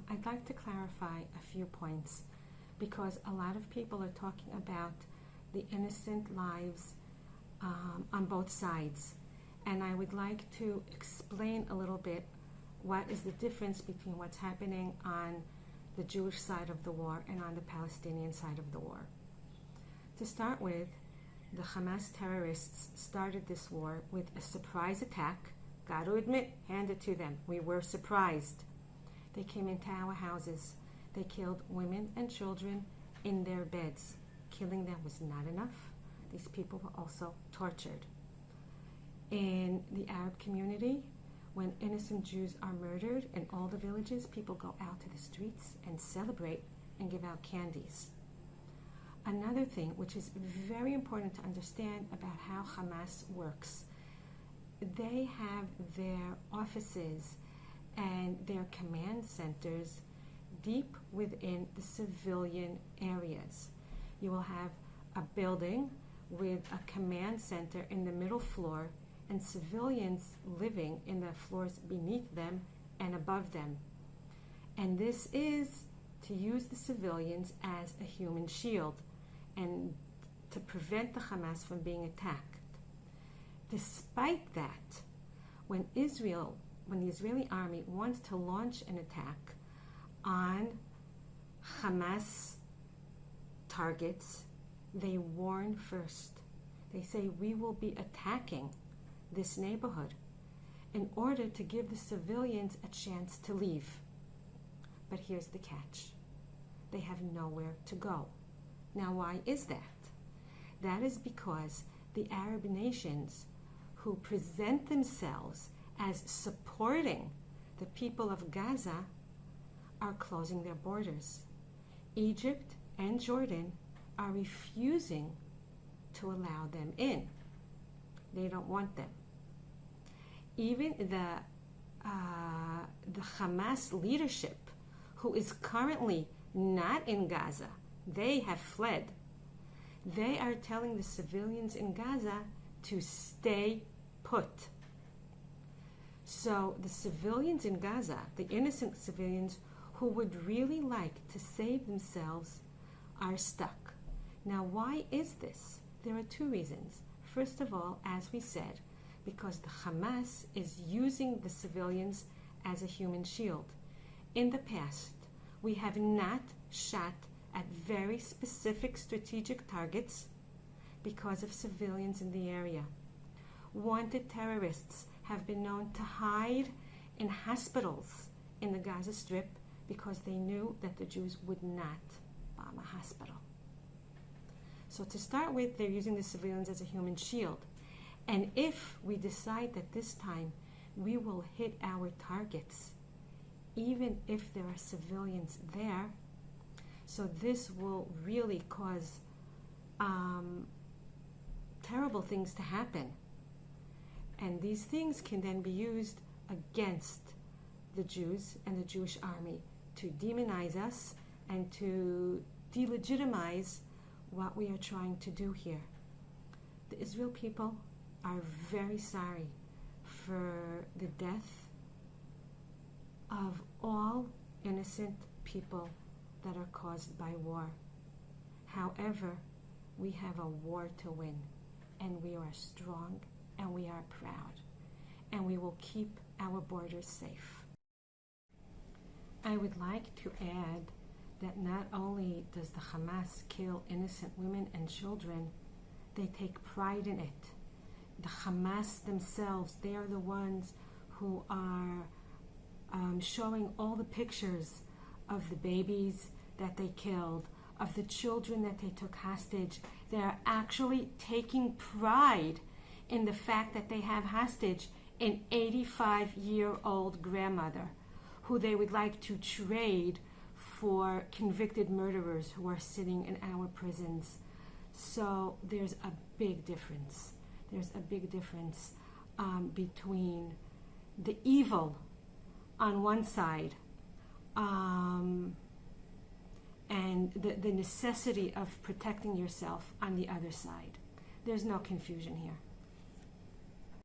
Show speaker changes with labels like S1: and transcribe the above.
S1: I'd like to clarify a few points because a lot of people are talking about the innocent lives on both sides. And I would like to explain a little bit what is the difference between what's happening on the Jewish side of the war and on the Palestinian side of the war. To start with, the Hamas terrorists started this war with a surprise attack. Got to admit, hand it to them. We were surprised. They came into our houses. They killed women and children in their beds. Killing them was not enough. These people were also tortured. In the Arab community, when innocent Jews are murdered in all the villages, people go out to the streets and celebrate and give out candies. Another thing which is very important to understand about how Hamas works, they have their offices and their command centers deep within the civilian areas. You will have a building with a command center in the middle floor and civilians living in the floors beneath them and above them. And this is to use the civilians as a human shield and to prevent the Hamas from being attacked. Despite that, when the Israeli army wants to launch an attack on Hamas targets, they warn first. They say, we will be attacking this neighborhood in order to give the civilians a chance to leave. But here's the catch. They have nowhere to go. Now, why is that? That is because the Arab nations who present themselves as supporting the people of Gaza are closing their borders. Egypt and Jordan are refusing to allow them in. They don't want them. Even the Hamas leadership, who is currently not in Gaza, they have fled. They are telling the civilians in Gaza to stay put. So the civilians in Gaza, the innocent civilians who would really like to save themselves, are stuck. Now, why is this? There are two reasons. First of all, as we said, because the Hamas is using the civilians as a human shield. In the past, we have not shot at very specific strategic targets because of civilians in the area. Wanted terrorists have been known to hide in hospitals in the Gaza Strip because they knew that the Jews would not bomb a hospital. So to start with, they're using the civilians as a human shield. And if we decide that this time we will hit our targets, even if there are civilians there, so this will really cause terrible things to happen. And these things can then be used against the Jews and the Jewish army to demonize us and to delegitimize what we are trying to do here. The Israel people are very sorry for the death of all innocent people that are caused by war. However, we have a war to win, and we are strong, and we are proud, and we will keep our borders safe. I would like to add that not only does the Hamas kill innocent women and children, they take pride in it. The Hamas themselves, they are the ones who are showing all the pictures of the babies that they killed, of the children that they took hostage. They are actually taking pride in the fact that they have hostage an 85-year-old grandmother who they would like to trade for convicted murderers who are sitting in our prisons. So there's a big difference. There's a big difference between the evil on one side and the necessity of protecting yourself on the other side. There's no confusion here.